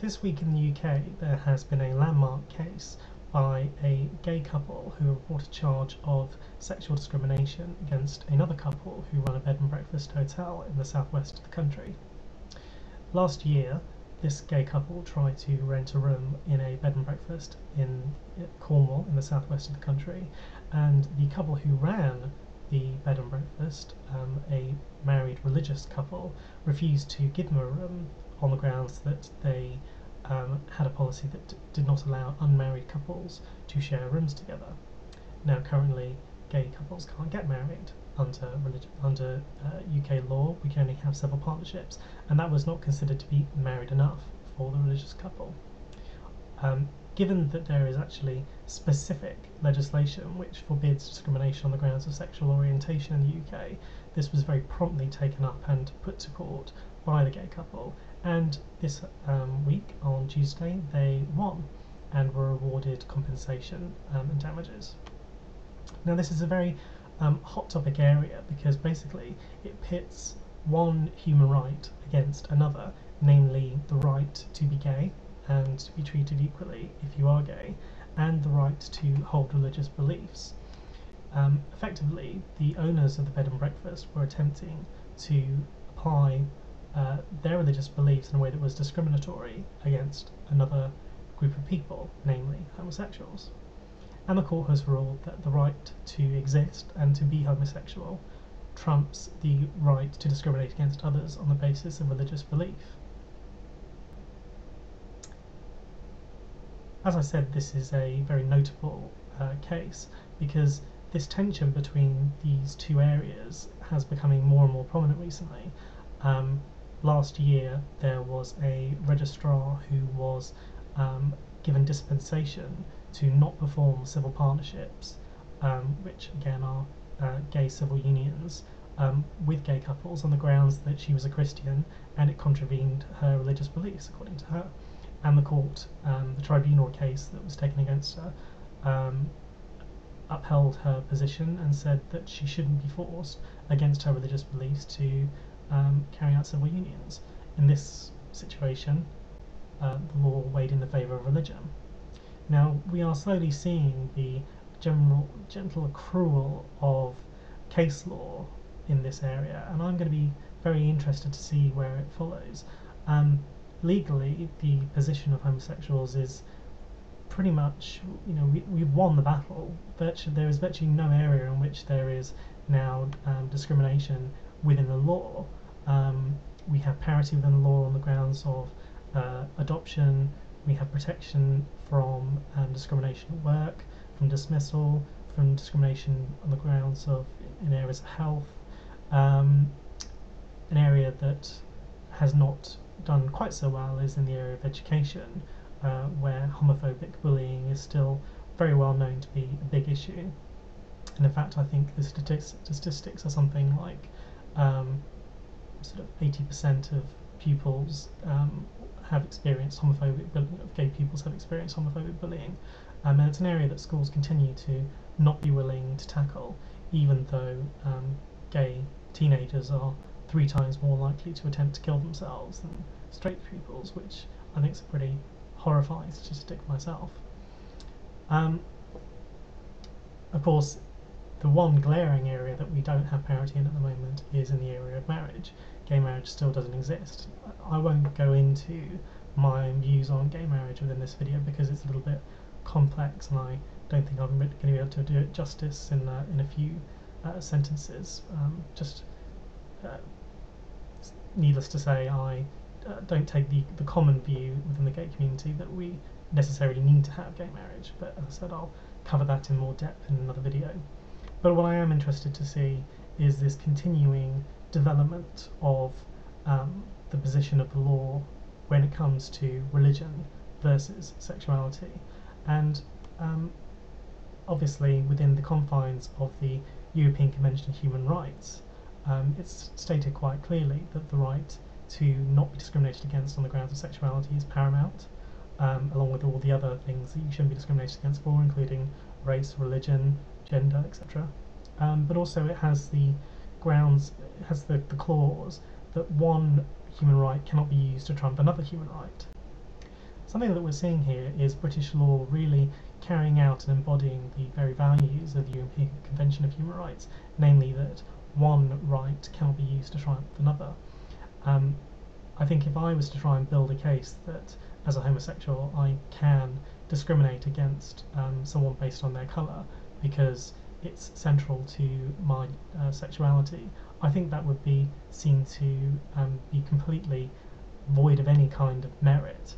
This week in the UK there has been a landmark case by a gay couple who have brought a charge of sexual discrimination against another couple who run a bed and breakfast hotel in the southwest of the country. Last year, this gay couple tried to rent a room in a bed and breakfast in Cornwall in the southwest of the country, and the couple who ran the bed and breakfast, a married religious couple, refused to give them a room on the grounds that they had a policy that did not allow unmarried couples to share rooms together. Now, currently, gay couples can't get married under UK law. We can only have civil partnerships, and that was not considered to be married enough for the religious couple. Given that there is actually specific legislation which forbids discrimination on the grounds of sexual orientation in the UK, this was very promptly taken up and put to court by the gay couple, and this week on Tuesday they won and were awarded compensation and damages. Now, this is a very hot topic area because basically it pits one human right against another, namely the right to be gay and to be treated equally if you are gay, and the right to hold religious beliefs. Effectively, the owners of the bed and breakfast were attempting to apply their religious beliefs in a way that was discriminatory against another group of people, namely homosexuals. And the court has ruled that the right to exist and to be homosexual trumps the right to discriminate against others on the basis of religious belief. As I said, this is a very notable case because this tension between these two areas has becoming more and more prominent recently. Last year there was a registrar who was given dispensation to not perform civil partnerships, which again are gay civil unions, with gay couples on the grounds that she was a Christian and it contravened her religious beliefs, according to her. And the court, the tribunal case that was taken against her, upheld her position and said that she shouldn't be forced against her religious beliefs to carry out civil unions. In this situation, the law weighed in the favour of religion. Now, we are slowly seeing the gentle accrual of case law in this area, and I'm going to be very interested to see where it follows. Legally, the position of homosexuals is pretty much, we've won the battle. There is virtually no area in which there is now discrimination within the law. We have parity within the law on the grounds of adoption. We have protection from discrimination at work, from dismissal, from discrimination on the grounds of in areas of health. An area that has not done quite so well is in the area of education, where homophobic bullying is still very well known to be a big issue. And in fact, I think the statistics are something like sort of 80% of pupils have experienced homophobic bullying, of gay pupils have experienced homophobic bullying, and it's an area that schools continue to not be willing to tackle, even though gay teenagers are 3 times more likely to attempt to kill themselves than straight pupils, which I think is a pretty horrifying statistic myself. Of course, the one glaring area that we don't have parity in at the moment is in the area of marriage. Gay marriage still doesn't exist. I won't go into my views on gay marriage within this video because it's a little bit complex, and I don't think I'm going to be able to do it justice in a few sentences. Needless to say, I don't take the common view within the gay community that we necessarily need to have gay marriage, but as I said, I'll cover that in more depth in another video. But what I am interested to see is this continuing development of the position of the law when it comes to religion versus sexuality, and obviously within the confines of the European Convention on Human Rights, it's stated quite clearly that the right to not be discriminated against on the grounds of sexuality is paramount, along with all the other things that you shouldn't be discriminated against for, including race, religion, gender, etc. But also it has the clause that one human right cannot be used to trump another human right. something that we're seeing here is British law really carrying out and embodying the very values of the European Convention of Human Rights, namely that one right cannot be used to triumph another. Um, I think if I was to try and build a case that as a homosexual I can discriminate against someone based on their colour because it's central to my sexuality, I think that would be seen to be completely void of any kind of merit.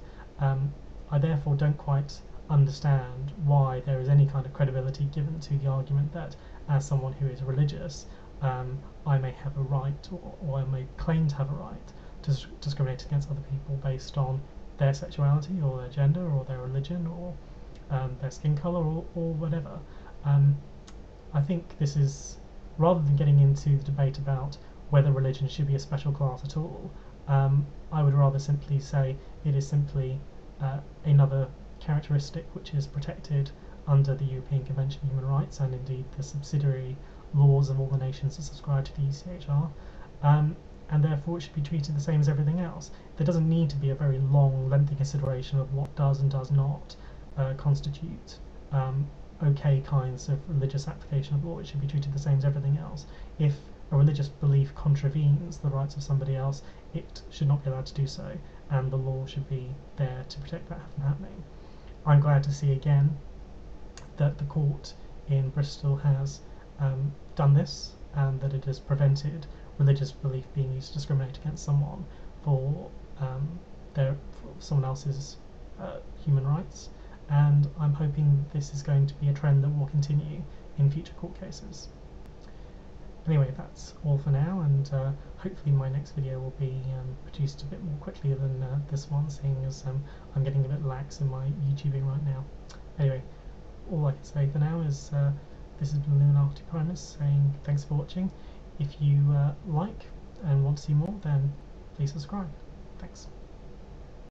I therefore don't quite understand why there is any kind of credibility given to the argument that as someone who is religious, I may have a right, or I may claim to have a right, to discriminate against other people based on their sexuality or their gender or their religion or their skin colour or whatever. I think this is, rather than getting into the debate about whether religion should be a special class at all, I would rather simply say it is simply another characteristic which is protected under the European Convention of Human Rights and indeed the subsidiary laws of all the nations that subscribe to the ECHR, and therefore it should be treated the same as everything else. There doesn't need to be a very long, lengthy consideration of what does and does not constitute okay kinds of religious application of law. It should be treated the same as everything else. If a religious belief contravenes the rights of somebody else, it should not be allowed to do so, and the law should be there to protect that from happening. I'm glad to see again that the court in Bristol has done this, and that it has prevented religious belief being used to discriminate against someone for for someone else's human rights, and I'm hoping this is going to be a trend that will continue in future court cases. Anyway, that's all for now, and hopefully my next video will be produced a bit more quickly than this one, seeing as I'm getting a bit lax in my YouTubing right now. Anyway, all I can say for now is this has been Illuminati Primus saying thanks for watching. If you like and want to see more, then please subscribe. Thanks.